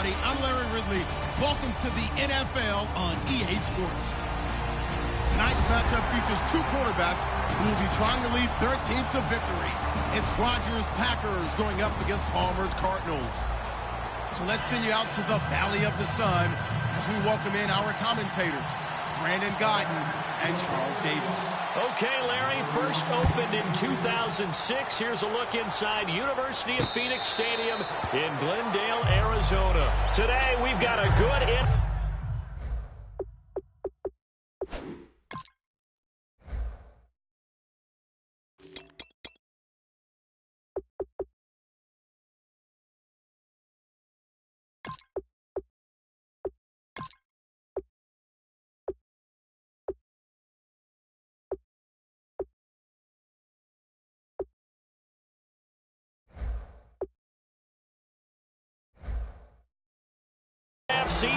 everybody. I'm Larry Ridley. Welcome to the NFL on EA Sports. Tonight's matchup features two quarterbacks who will be trying to lead their team to victory. It's Rodgers' Packers going up against Palmer's Cardinals. So let's send you out to the Valley of the Sun as we welcome in our commentators, Brandon Guyton and Charles Davis. Okay, Larry, first opened in 2006. Here's a look inside University of Phoenix Stadium in Glendale, Arizona. Today, we've got a good NFC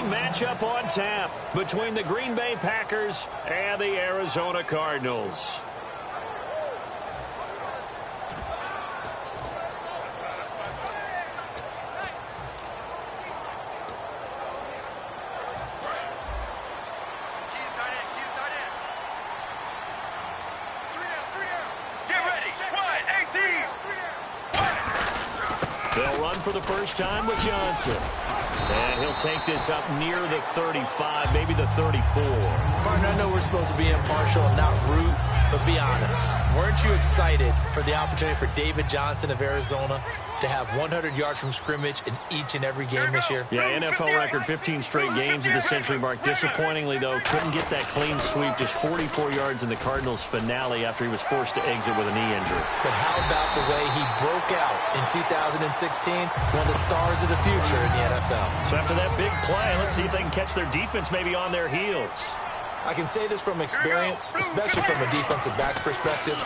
matchup on tap between the Green Bay Packers and the Arizona Cardinals. They'll run for the first time with Johnson. And he'll take this up near the 35, maybe the 34. Partner, I know we're supposed to be impartial and not root, but be honest. Weren't you excited for the opportunity for David Johnson of Arizona to have 100 yards from scrimmage in each and every game this year? Yeah, NFL record 15 straight games at the century mark. Disappointingly, though, couldn't get that clean sweep, just 44 yards in the Cardinals' finale after he was forced to exit with a knee injury. But how about the way he broke out in 2016? One of the stars of the future in the NFL. So after that big play, let's see if they can catch their defense maybe on their heels. I can say this from experience, especially from a defensive back's perspective.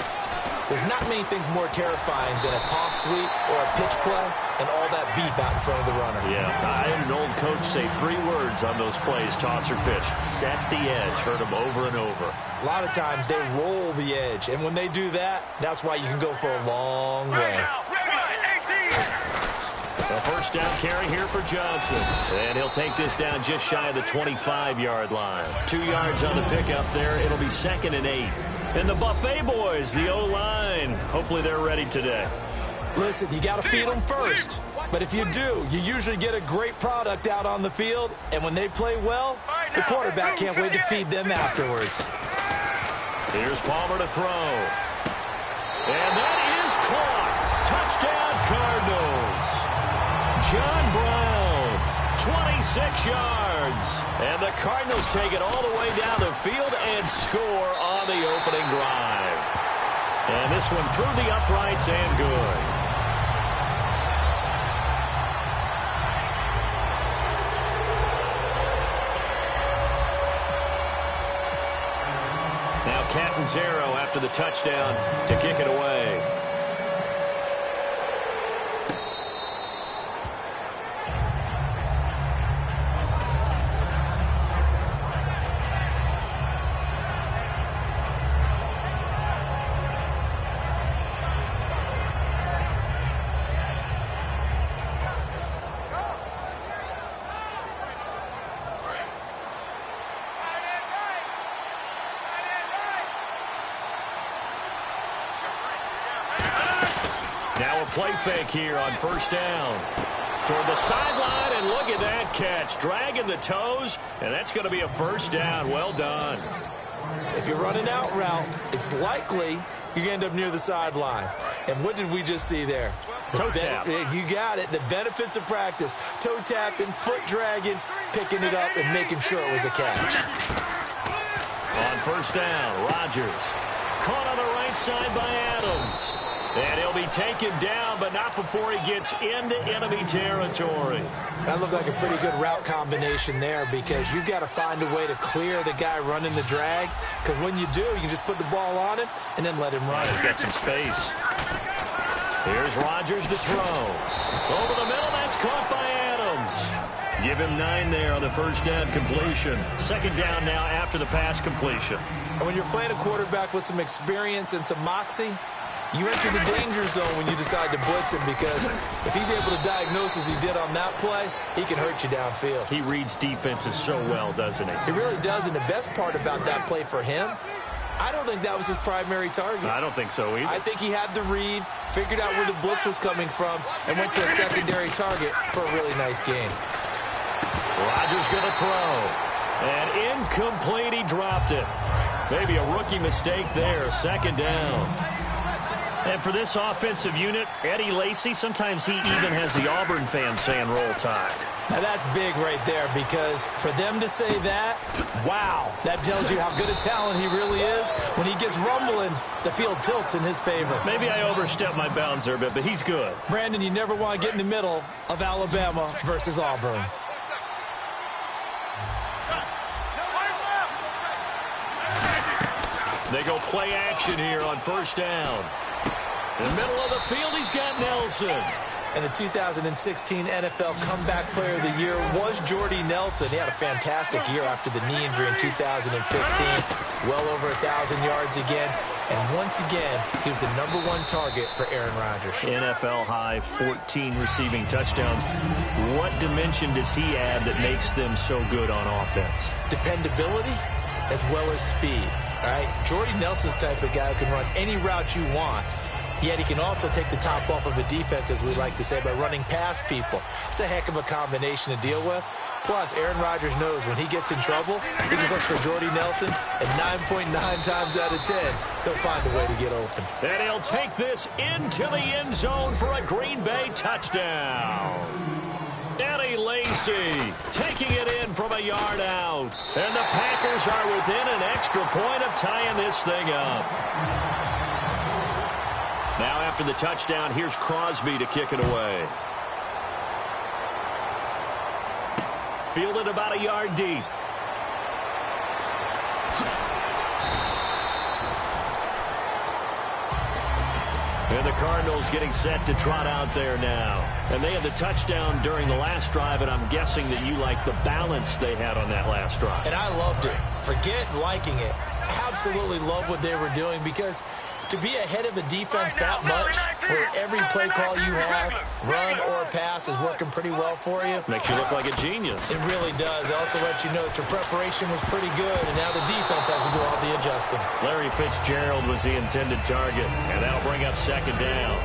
There's not many things more terrifying than a toss sweep or a pitch play and all that beef out in front of the runner. Yeah, I had an old coach say 3 words on those plays, toss or pitch. Set the edge. Heard him over and over. A lot of times they roll the edge, and when they do that, that's why you can go for a long way. A first down carry here for Johnson. And he'll take this down just shy of the 25-yard line. 2 yards on the pickup there. It'll be 2nd and 8. And the Buffet boys, the O-line, hopefully they're ready today. Listen, you got to feed them first. But if you do, you usually get a great product out on the field. And when they play well, the quarterback can't wait to feed them afterwards. Here's Palmer to throw. And that is caught. Touchdown, Cardinals. John Brown, 26 yards. And the Cardinals take it all the way down the field and score on the opening drive. And this one through the uprights and good. Now Catanzaro after the touchdown to kick it away. Now a play fake here on first down. Toward the sideline, and look at that catch. Dragging the toes, and that's going to be a first down. Well done. If you're running out route, it's likely you're going to end up near the sideline. And what did we just see there? Toe tap. You got it. The benefits of practice. Toe tapping, foot dragging, picking it up, and making sure it was a catch. On first down, Rodgers. Caught on the right side by Adams. And he'll be taken down, but not before he gets into enemy territory. That looked like a pretty good route combination there because you've got to find a way to clear the guy running the drag. Because when you do, you can just put the ball on him and then let him run. He's got some space. Here's Rodgers to throw. Over the middle, that's caught by Adams. Give him 9 there on the first down completion. Second down now after the pass completion. And when you're playing a quarterback with some experience and some moxie, You enter the danger zone when you decide to blitz him, because if he's able to diagnose as he did on that play, he can hurt you downfield. He reads defenses so well, doesn't he? He really does, and the best part about that play for him, I don't think that was his primary target. I don't think so either. I think he had the read, figured out where the blitz was coming from, and went to a secondary target for a really nice game. Rodgers going to throw. And incomplete, he dropped it. Maybe a rookie mistake there, second down. And for this offensive unit, Eddie Lacy, sometimes he even has the Auburn fans saying roll tide. Now that's big right there, because for them to say that, wow, that tells you how good a talent he really is. When he gets rumbling, the field tilts in his favor. Maybe I overstepped my bounds there a bit, but he's good. Brandon, you never want to get in the middle of Alabama versus Auburn. They go play action here on first down. In the middle of the field, he's got Nelson. And the 2016 NFL Comeback Player of the Year was Jordy Nelson. He had a fantastic year after the knee injury in 2015. Well over 1,000 yards again. And once again, he was the #1 target for Aaron Rodgers. NFL high 14 receiving touchdowns. What dimension does he add that makes them so good on offense? Dependability as well as speed. All right, Jordy Nelson's type of guy who can run any route you want, yet he can also take the top off of a defense, as we like to say, by running past people. It's a heck of a combination to deal with. Plus, Aaron Rodgers knows when he gets in trouble, he just looks for Jordy Nelson, and 9.9 times out of 10, he'll find a way to get open. And he'll take this into the end zone for a Green Bay touchdown. Eddie Lacy taking it in from a yard out. And the Packers are within an extra point of tying this thing up. Now after the touchdown, here's Crosby to kick it away. Fielded about a yard deep. And the Cardinals getting set to trot out there now. And they had the touchdown during the last drive, and I'm guessing that you like the balance they had on that last drive. And I loved it. Forget liking it. Absolutely love what they were doing, because to be ahead of a defense that much, where every play call you have, run or pass, is working pretty well for you. Makes you look like a genius. It really does. It also lets you know that your preparation was pretty good, and now the defense has to do all the adjusting. Larry Fitzgerald was the intended target, and that'll bring up second down.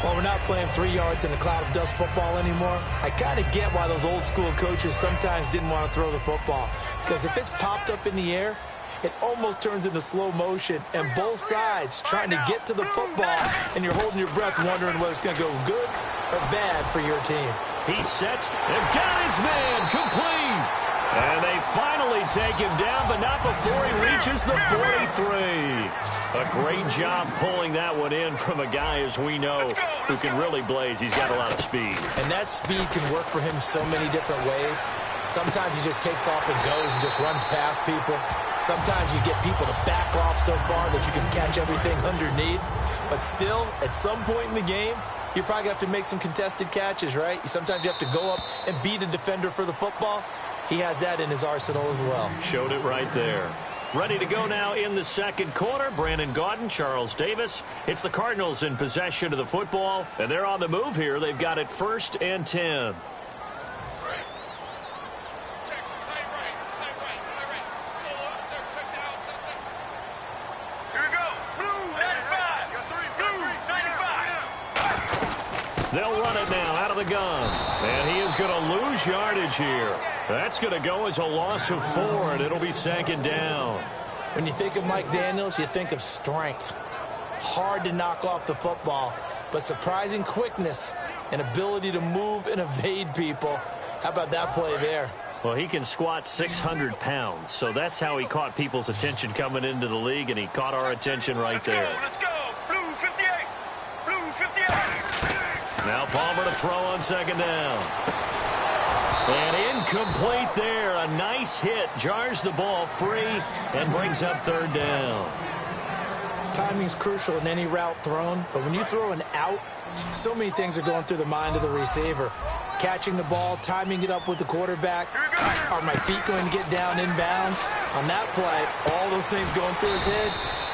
While we're not playing 3 yards in a cloud of dust football anymore, I kind of get why those old school coaches sometimes didn't want to throw the football, because if it's popped up in the air, it almost turns into slow motion, and both sides trying to get to the football, and you're holding your breath wondering whether it's going to go good or bad for your team. He sets and got his man complete. And they finally take him down, but not before he reaches the 43. A great job pulling that one in from a guy, as we know, who can really blaze. He's got a lot of speed. And that speed can work for him so many different ways. Sometimes he just takes off and goes and just runs past people. Sometimes you get people to back off so far that you can catch everything underneath. But still, at some point in the game, you're probably going to have to make some contested catches, right? Sometimes you have to go up and beat a defender for the football. He has that in his arsenal as well. Showed it right there. Ready to go now in the second quarter. Brandon Gaudin, Charles Davis. It's the Cardinals in possession of the football, and they're on the move here. They've got it 1st and 10. They'll run it now out of the gun. And he is going to lose yardage here. That's going to go as a loss of 4, and it'll be second down. When you think of Mike Daniels, you think of strength. Hard to knock off the football, but surprising quickness and ability to move and evade people. How about that play there? Well, he can squat 600 pounds, so that's how he caught people's attention coming into the league, and he caught our attention right there. Let's go. Blue 58. Blue 58. Now Palmer to throw on second down. And incomplete there. A nice hit. Jars the ball free and brings up 3rd down. Timing's crucial in any route thrown, but when you throw an out, so many things are going through the mind of the receiver. Catching the ball, timing it up with the quarterback. Are my feet going to get down inbounds? On that play, all those things going through his head,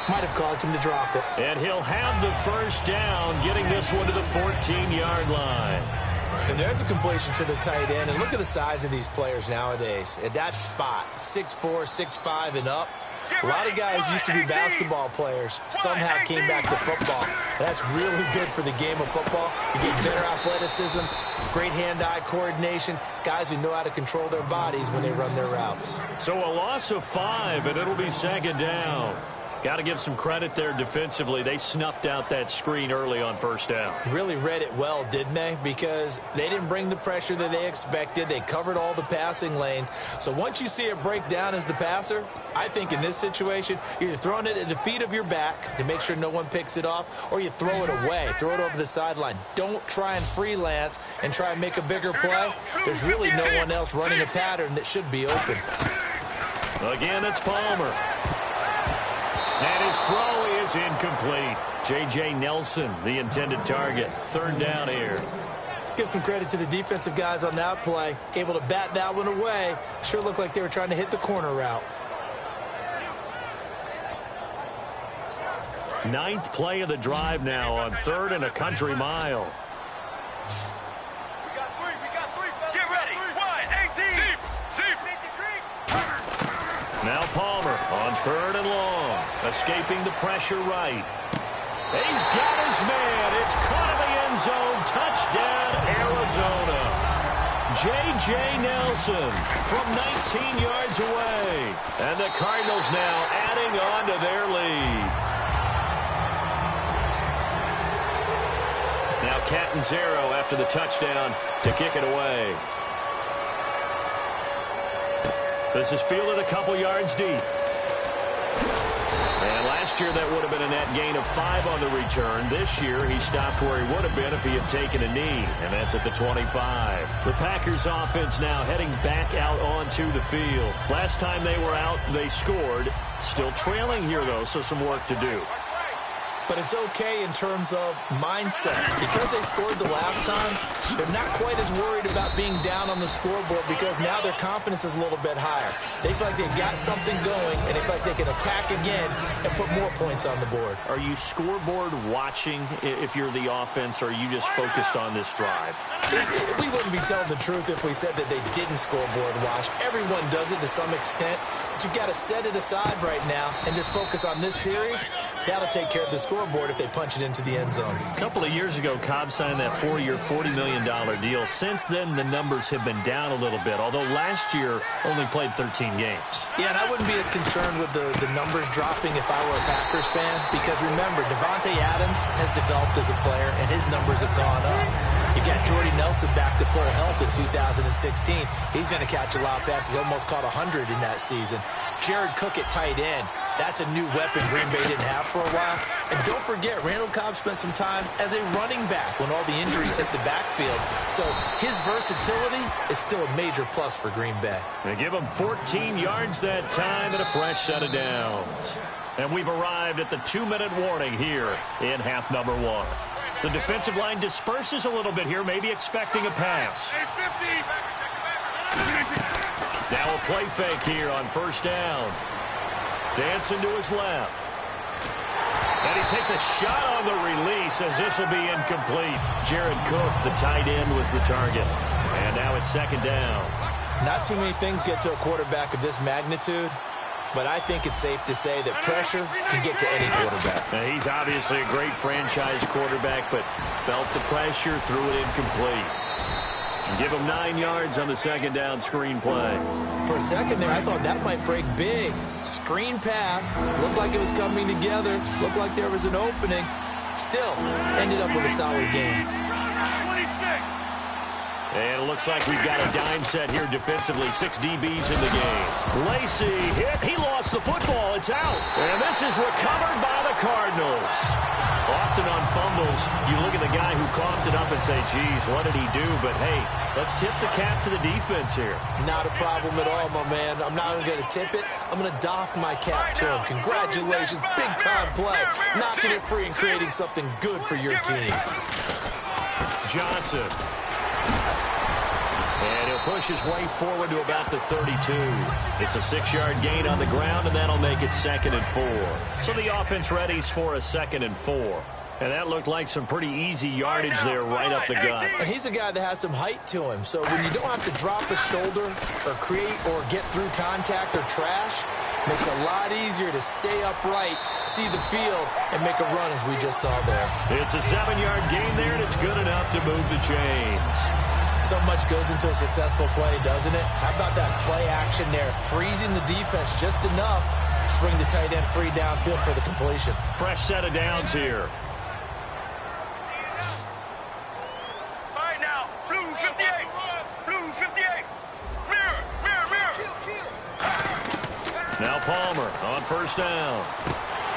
Might have caused him to drop it. And he'll have the first down, getting this one to the 14-yard line. And there's a completion to the tight end. And look at the size of these players nowadays. At that spot, 6'4", 6'5", and up. A lot of guys used to be basketball players. Somehow came back to football. That's really good for the game of football. You get better athleticism, great hand-eye coordination, guys who know how to control their bodies when they run their routes. So a loss of 5, and it'll be second down. Got to give some credit there defensively. They snuffed out that screen early on first down. Really read it well, didn't they? Because they didn't bring the pressure that they expected. They covered all the passing lanes. So once you see it break down as the passer, I think in this situation, you're either throwing it at the feet of your back to make sure no one picks it off, or you throw it away, throw it over the sideline. Don't try and freelance and try and make a bigger play. There's really no one else running a pattern that should be open. Again, it's Palmer. And his throw is incomplete. J.J. Nelson, the intended target. Third down here. Let's give some credit to the defensive guys on that play. Able to bat that one away. Sure looked like they were trying to hit the corner route. 9th play of the drive now on 3rd and a country mile. We got three. Get ready. 1, 18. Now Palmer on 3rd and long. Escaping the pressure right. He's got his man. It's caught in the end zone. Touchdown, Arizona. J.J. Nelson from 19 yards away. And the Cardinals now adding on to their lead. Now Catanzaro after the touchdown to kick it away. This is fielded a couple yards deep. And last year that would have been a net gain of 5 on the return. This year he stopped where he would have been if he had taken a knee, and that's at the 25. The Packers offense now heading back out onto the field. Last time they were out, they scored. Still trailing here, though, so some work to do. But it's okay in terms of mindset. Because they scored the last time, they're not quite as worried about being down on the scoreboard because now their confidence is a little bit higher. They feel like they've got something going, and they feel like they can attack again and put more points on the board. Are you scoreboard watching if you're the offense, or are you just focused on this drive? We wouldn't be telling the truth if we said that they didn't scoreboard watch. Everyone does it to some extent, but you've got to set it aside right now and just focus on this series. That'll take care of the scoreboard if they punch it into the end zone. A couple of years ago, Cobb signed that 4-year, $40 million deal. Since then, the numbers have been down a little bit, although last year only played 13 games. Yeah, and I wouldn't be as concerned with the numbers dropping if I were a Packers fan, because remember, Devontae Adams has developed as a player, and his numbers have gone up. You got Jordy Nelson back to full health in 2016. He's going to catch a lot of passes, almost caught 100 in that season. Jared Cook at tight end. That's a new weapon Green Bay didn't have for a while. And don't forget, Randall Cobb spent some time as a running back when all the injuries hit the backfield. So his versatility is still a major plus for Green Bay. They give him 14 yards that time and a fresh set of downs. And we've arrived at the 2-minute warning here in half number 1. The defensive line disperses a little bit here, maybe expecting a pass. Now a play fake here on first down. Dancing to his left. And he takes a shot on the release as this will be incomplete. Jared Cook, the tight end, was the target. And now it's second down. Not too many things get to a quarterback of this magnitude, but I think it's safe to say that pressure can get to any quarterback. Now, he's obviously a great franchise quarterback, but felt the pressure, threw it incomplete. Give him 9 yards on the second down screen play. For a second there, I thought that might break big. Screen pass. Looked like it was coming together. Looked like there was an opening. Still, ended up with a solid game. And it looks like we've got a dime set here defensively. 6 DBs in the game. Lacey hit. He lost the football. It's out. And this is recovered by the Cardinals. Often on fumbles, you look at the guy who coughed it up and say, geez, what did he do? But, hey, let's tip the cap to the defense here. Not a problem at all, my man. I'm not even going to tip it. I'm going to doff my cap to him. Congratulations. Big-time play. Knocking it free and creating something good for your team. Johnson. And he'll push his way forward to about the 32. It's a 6-yard gain on the ground, and that'll make it 2nd and 4. So the offense readies for a 2nd and 4. And that looked like some pretty easy yardage there right up the gut. And he's a guy that has some height to him. So when you don't have to drop a shoulder or create or get through contact or trash, makes it a lot easier to stay upright, see the field, and make a run as we just saw there. It's a 7-yard gain there, and it's good enough to move the chains. So much goes into a successful play, doesn't it? How about that play action there? Freezing the defense just enough to swing the tight end free downfield for the completion. Fresh set of downs here. All right, now, blue 58. Blue 58. Mirror, mirror, mirror. Now Palmer on 1st down.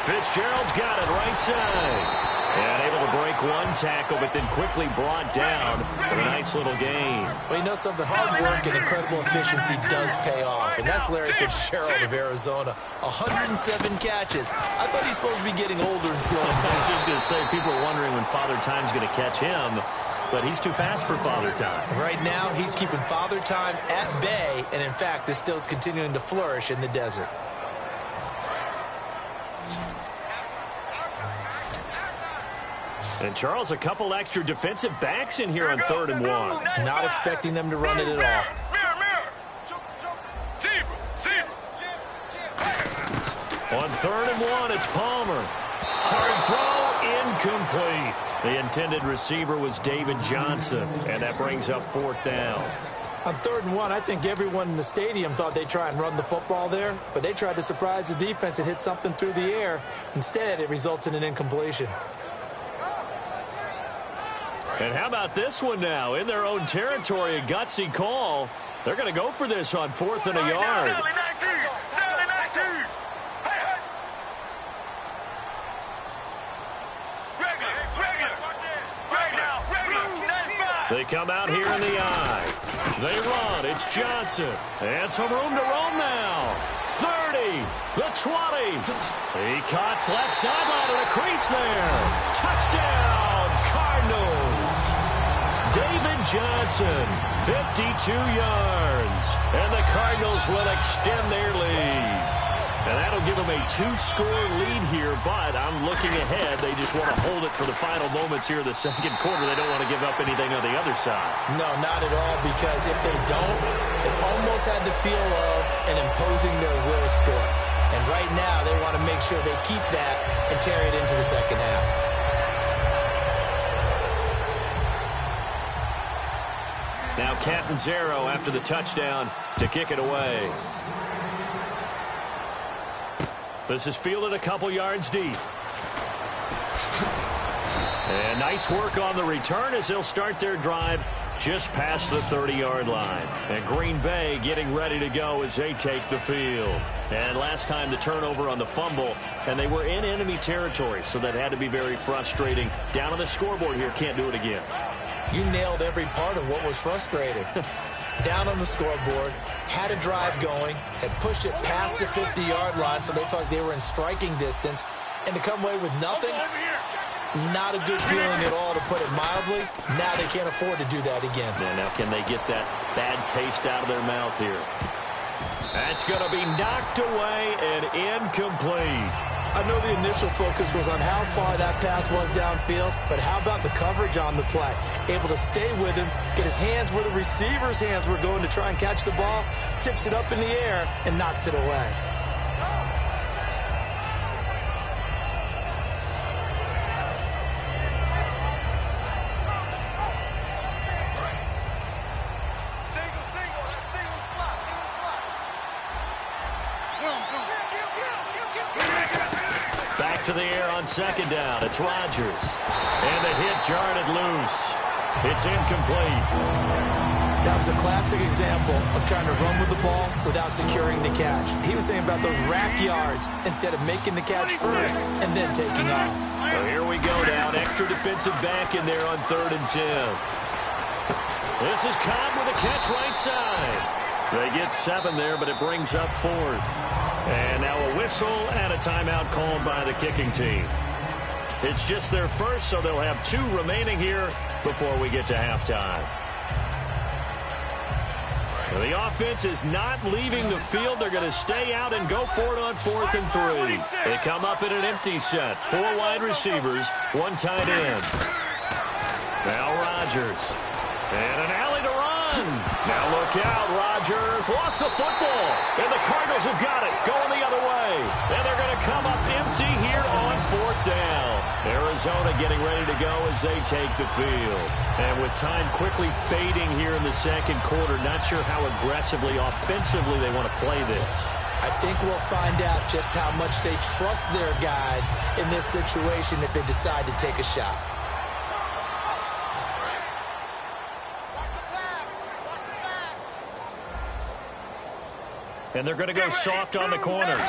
Fitzgerald's got it right side. And able to break one tackle, but then quickly brought down with a nice little gain. Well, you know something? Hard work and incredible efficiency does pay off. And that's Larry Fitzgerald of Arizona. 107 catches. I thought he's supposed to be getting older and slowing down. I was just going to say, people are wondering when Father Time's going to catch him. But he's too fast for Father Time. Right now, he's keeping Father Time at bay. And, in fact, is still continuing to flourish in the desert. And, Charles, a couple extra defensive backs in here on 3rd and 1. Not expecting them to run it at all. Mirror, mirror. Zebra, zebra. On 3rd and 1, it's Palmer. Hard throw, incomplete. The intended receiver was David Johnson, and that brings up 4th down. On 3rd and 1, I think everyone in the stadium thought they'd try and run the football there, but they tried to surprise the defense and hit something through the air. Instead, it results in an incompletion. And how about this one now? In their own territory, a gutsy call. They're going to go for this on 4th and a yard. Sally 19. Sally 19. Hey, hey. Regular, regular. Right now, regular. 95. They come out here in the eye. They run. It's Johnson. And some room to roam now. 30. The 20. He cuts left sideline to the crease there. Touchdown, Cardinals. David Johnson, 52 yards. And the Cardinals will extend their lead. And that'll give them a 2-score lead here, but I'm looking ahead. They just want to hold it for the final moments here in the 2nd quarter. They don't want to give up anything on the other side. No, not at all, because if they don't, it almost had the feel of an imposing their will score. And right now, they want to make sure they keep that and carry it into the 2nd half. Now Catanzaro after the touchdown to kick it away. This is fielded a couple yards deep. And nice work on the return as they'll start their drive just past the 30-yard line. And Green Bay getting ready to go as they take the field. And last time the turnover on the fumble, and they were in enemy territory, so that had to be very frustrating. Down on the scoreboard here, can't do it again. You nailed every part of what was frustrating. Down on the scoreboard, had a drive going, had pushed it past the 50-yard line, so they thought they were in striking distance, and to come away with nothing, not a good feeling at all, to put it mildly. Now they can't afford to do that again. Yeah, now can they get that bad taste out of their mouth here? That's going to be knocked away and incomplete. I know the initial focus was on how far that pass was downfield, but how about the coverage on the play? Able to stay with him, get his hands where the receiver's hands were going to try and catch the ball, tips it up in the air, and knocks it away. Back to the air on 2nd down. It's Rodgers. And the hit jarred it loose. It's incomplete. That was a classic example of trying to run with the ball without securing the catch. He was thinking about those rack yards instead of making the catch first and then taking off. Well, here we go now. Extra defensive back in there on 3rd and 10. This is Cobb with a catch right side. They get 7 there, but it brings up 4th. And now a whistle and a timeout called by the kicking team. It's just their first, so they'll have 2 remaining here before we get to halftime. The offense is not leaving the field. They're going to stay out and go for it on 4th and 3. They come up in an empty set. 4 wide receivers, 1 tight end. Now Rodgers. And an alley to run. Now look out. Rodgers lost the football. And the Cardinals have got it. Going the other way. And they're going to come up empty here on 4th down. Arizona getting ready to go as they take the field. And with time quickly fading here in the second quarter, not sure how aggressively, offensively they want to play this. I think we'll find out just how much they trust their guys in this situation if they decide to take a shot. And they're going to go soft on the corners.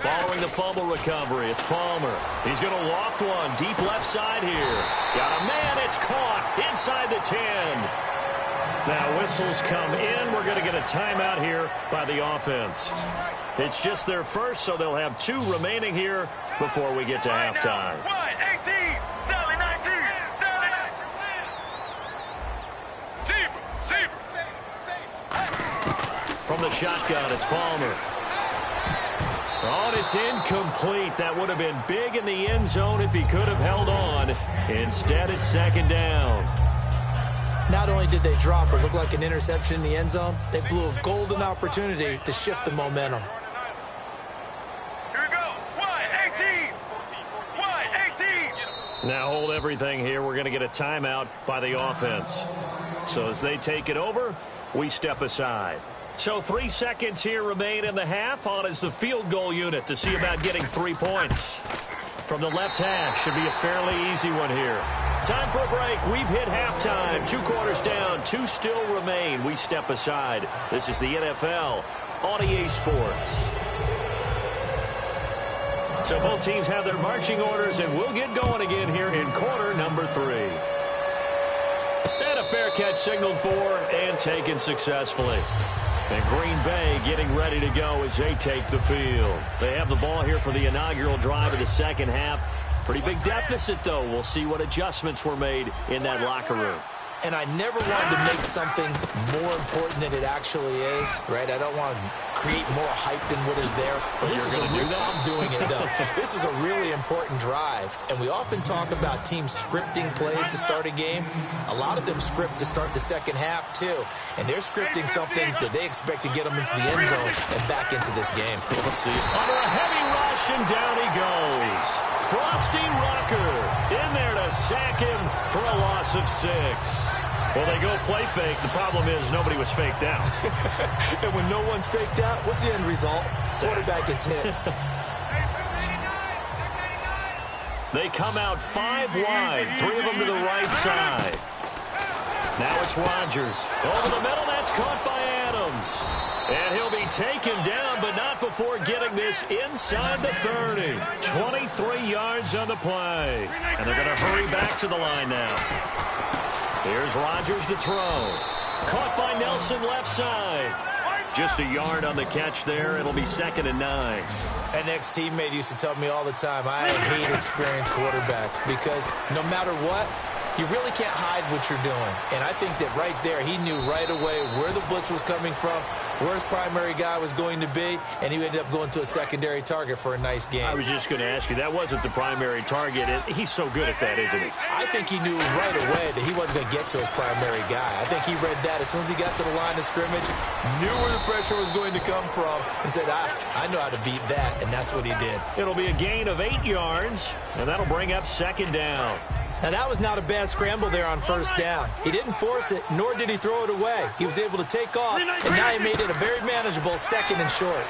Following the fumble recovery, it's Palmer. He's going to loft one deep left side here. Got a man, it's caught inside the 10. Now whistles come in. We're going to get a timeout here by the offense. It's just their first, so they'll have 2 remaining here before we get to halftime. 18, Sally 19, Sally 19. From the shotgun, it's Palmer. Oh, and it's incomplete. That would have been big in the end zone if he could have held on. Instead, it's 2nd down. Not only did they drop or look like an interception in the end zone, they blew a golden opportunity to shift the momentum. Here we go. 18. Now hold everything here. We're going to get a timeout by the offense. So as they take it over, we step aside. So 3 seconds here remain in the half. On is the field goal unit to see about getting 3 points. From the left hash, should be a fairly easy one here. Time for a break. We've hit halftime. 2 quarters down, 2 still remain. We step aside. This is the NFL on EA Sports. So both teams have their marching orders, and we'll get going again here in quarter number 3. And a fair catch signaled for and taken successfully. And Green Bay getting ready to go as they take the field. They have the ball here for the inaugural drive of the second half. Pretty big deficit, though. We'll see what adjustments were made in that locker room. And I never wanted to make something more important than it actually is, right? I don't want to create more hype than what is there. But this you're is going to do that? I'm doing it, though. This is a really important drive. And we often talk about teams scripting plays to start a game. A lot of them script to start the second half, too. And they're scripting something that they expect to get them into the end zone and back into this game. We'll see. Under a heavy rush, and down he goes. Frosty Rucker in there to sack him for a loss of 6. Well, they go play fake. The problem is nobody was faked out. And when no one's faked out, what's the end result? Quarterback gets hit. They come out 5 wide, 3 of them to the right side. Now it's Rodgers. Over the middle, that's caught by Adams. And he'll be taken down, but not before getting this inside the 30. 23 yards on the play. And they're going to hurry back to the line now. Here's Rodgers to throw. Caught by Nelson left side. Just a yard on the catch there. It'll be 2nd and 9. An ex-teammate used to tell me all the time, I hate experienced quarterbacks because no matter what, you really can't hide what you're doing. And I think that right there, he knew right away where the blitz was coming from, where his primary guy was going to be, and he ended up going to a secondary target for a nice game. I was just going to ask you, that wasn't the primary target. He's so good at that, isn't he? I think he knew right away that he wasn't going to get to his primary guy. I think he read that as soon as he got to the line of scrimmage, knew where the pressure was going to come from, and said, I know how to beat that, and that's what he did. It'll be a gain of 8 yards, and that'll bring up 2nd down. Now, that was not a bad scramble there on 1st down. He didn't force it, nor did he throw it away. He was able to take off, and now he made it a very manageable 2nd and short.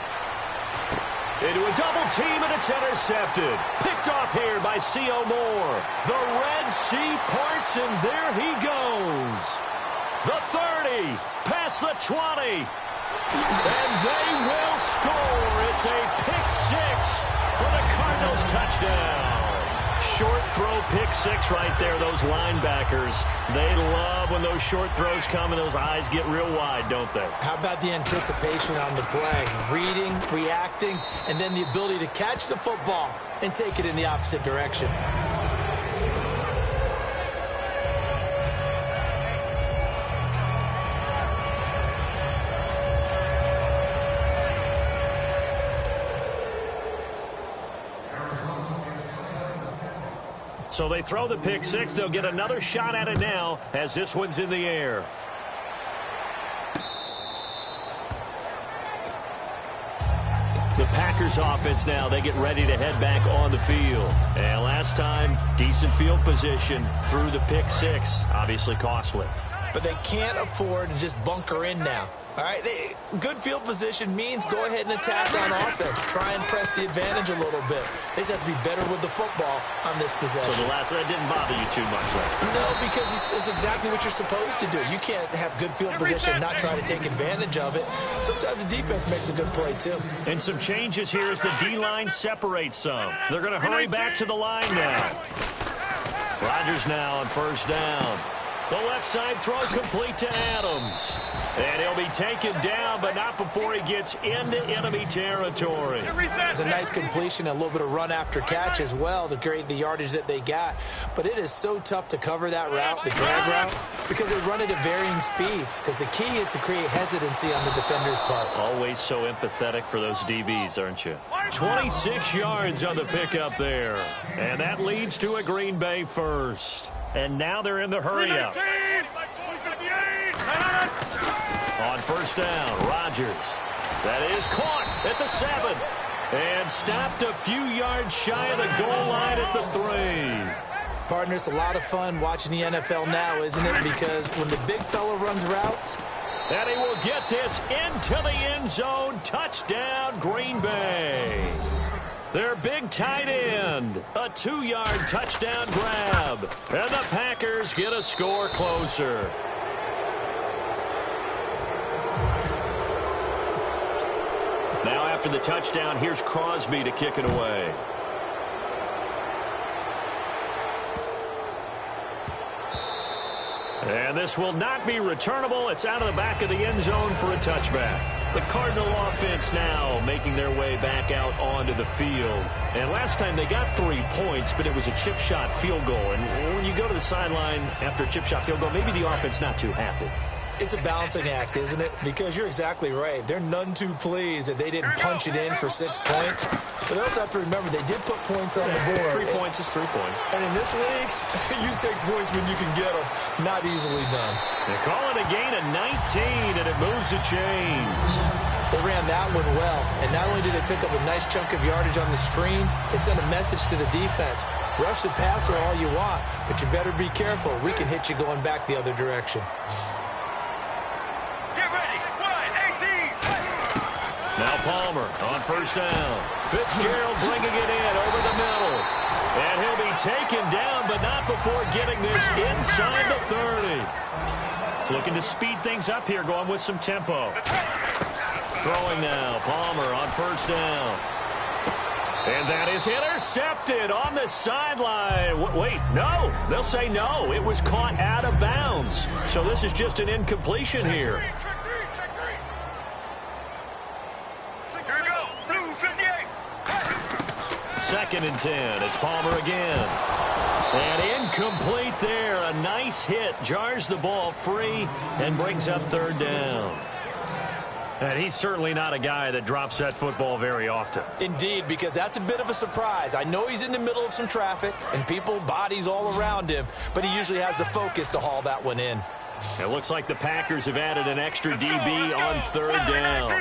Into a double team, and it's intercepted. Picked off here by C.O. Moore. The Red Sea parts, and there he goes. The 30, past the 20. And they will score. It's a pick 6 for the Cardinals touchdown. Short throw, pick 6 right there. Those linebackers, they love when those short throws come and those eyes get real wide, don't they? How about the anticipation on the play? Reading, reacting, and then the ability to catch the football and take it in the opposite direction. So they throw the pick six. They'll get another shot at it now as this one's in the air. The Packers offense now, they get ready to head back on the field. And last time, decent field position through the pick six. Obviously costly. But they can't afford to just bunker in now. All right, good field position means go ahead and attack on offense. Try and press the advantage a little bit. They just have to be better with the football on this possession. So that didn't bother you too much last time? No, because it's exactly what you're supposed to do. You can't have good field position and not try to take advantage of it. Sometimes the defense makes a good play, too. And some changes here as the D-line separates some. They're going to hurry back to the line now. Rodgers now on first down. The left side throw complete to Adams. And he'll be taken down, but not before he gets into enemy territory. It's a nice completion, a little bit of run after catch as well to create the yardage that they got. But it is so tough to cover that route, the drag route, because they run it at varying speeds. Because the key is to create hesitancy on the defender's part. Always so empathetic for those DBs, aren't you? 26 yards on the pickup there. And that leads to a Green Bay first. And now they're in the hurry-up. On first down, Rodgers. That is caught at the 7. And stopped a few yards shy of the goal line at the 3. Partner, it's a lot of fun watching the NFL now, isn't it? Because when the big fella runs routes... And he will get this into the end zone. Touchdown, Green Bay. Their big tight end. A 2-yard touchdown grab. And the Packers get a score closer. Now after the touchdown, here's Crosby to kick it away. And this will not be returnable. It's out of the back of the end zone for a touchback. The Cardinal offense now making their way back out onto the field. And last time they got 3 points, but it was a chip shot field goal. And when you go to the sideline after a chip shot field goal, maybe the offense not too happy. It's a balancing act, isn't it? Because you're exactly right. They're none too pleased that they didn't punch it in for 6 points. But they also have to remember they did put points on the board. 3 points is 3 points. And in this league, you take points when you can get them. Not easily done. They call it a gain of 19, and it moves the chains. They ran that one well. And not only did they pick up a nice chunk of yardage on the screen, they sent a message to the defense. Rush the passer all you want, but you better be careful. We can hit you going back the other direction. Now Palmer on first down. Fitzgerald bringing it in over the middle. And he'll be taken down, but not before getting this inside the 30. Looking to speed things up here, going with some tempo. Throwing now, Palmer on first down. And that is intercepted on the sideline. Wait, no. They'll say no. It was caught out of bounds. So this is just an incompletion here. Second and 10. It's Palmer again. And incomplete there. A nice hit. Jars the ball free and brings up third down. And he's certainly not a guy that drops that football very often. Indeed, because that's a bit of a surprise. I know he's in the middle of some traffic and people, bodies all around him, but he usually has the focus to haul that one in. It looks like the Packers have added an extra DB on third down.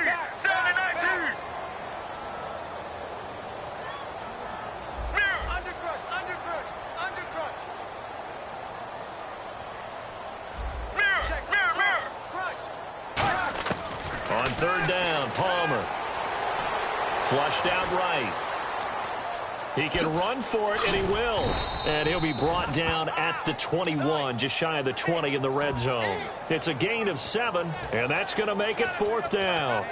On third down, Palmer. Flushed out right. He can run for it, and he will. And he'll be brought down at the 21, just shy of the 20 in the red zone. It's a gain of 7, and that's going to make it fourth down.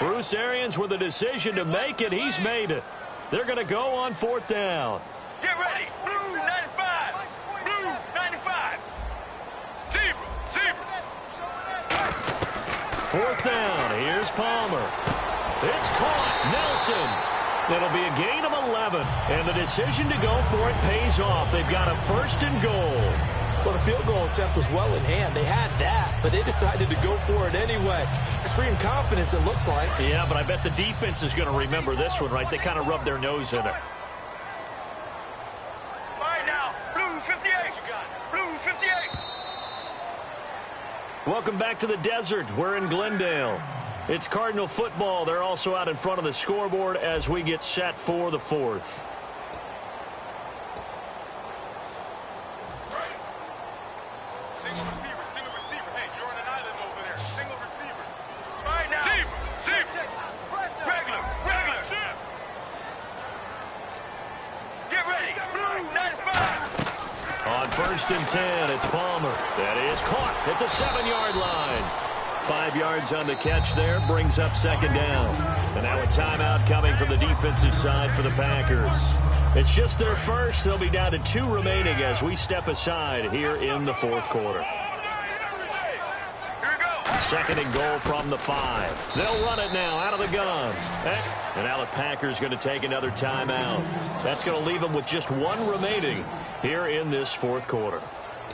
Bruce Arians with a decision to make it. He's made it. They're going to go on fourth down. Get ready. Blue 95. Blue 95. Zebra. Fourth down. Here's Palmer. It's caught. Nelson. It'll be a gain of 11. And the decision to go for it pays off. They've got a first and goal. Well, the field goal attempt was well in hand. They had that, but they decided to go for it anyway. Extreme confidence, it looks like. Yeah, but I bet the defense is going to remember this one, right? They kind of rubbed their nose in it. All right, now, blue 58. Blue 58. Welcome back to the desert. We're in Glendale. It's Cardinal football. They're also out in front of the scoreboard as we get set for the fourth. Single receiver. Hey, you're on an island over there. Single receiver. All right, now. Team. Regular. Get ready. Blue 95. On 1st and 10, it's Palmer. That is caught at the 7-yard line. 5 yards on the catch there, brings up 2nd down. And now a timeout coming from the defensive side for the Packers. It's just their first. They'll be down to 2 remaining as we step aside here in the 4th quarter. Here we go. 2nd and goal from the 5. They'll run it now out of the gun. And now the Packers going to take another timeout. That's going to leave them with just 1 remaining here in this 4th quarter.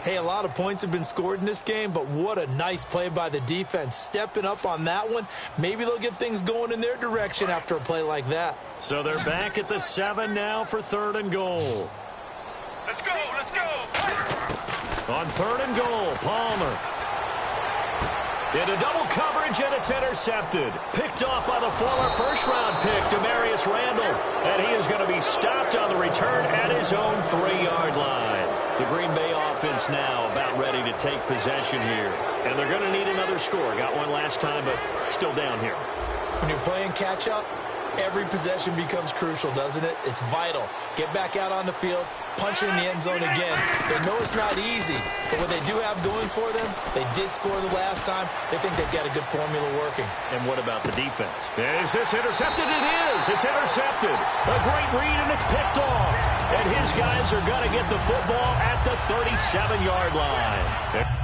Hey, a lot of points have been scored in this game, but what a nice play by the defense. Stepping up on that one. Maybe they'll get things going in their direction after a play like that. So they're back at the 7 now for 3rd and goal. Let's go. On 3rd and goal, Palmer. Into double coverage, and it's intercepted. Picked off by the former first-round pick, Demarius Randall. And he is going to be stopped on the return at his own 3-yard line. The Green Bay offense now about ready to take possession here. And they're going to need another score. Got one last time, but still down here. When you're playing catch-up, every possession becomes crucial, doesn't it? It's vital. Get back out on the field, punch it in the end zone again. They know it's not easy, but what they do have going for them, they did score the last time. They think they've got a good formula working. And what about the defense? Is this intercepted? It is. It's intercepted. A great read, and it's picked off. And his guys are going to get the football at the 37-yard line.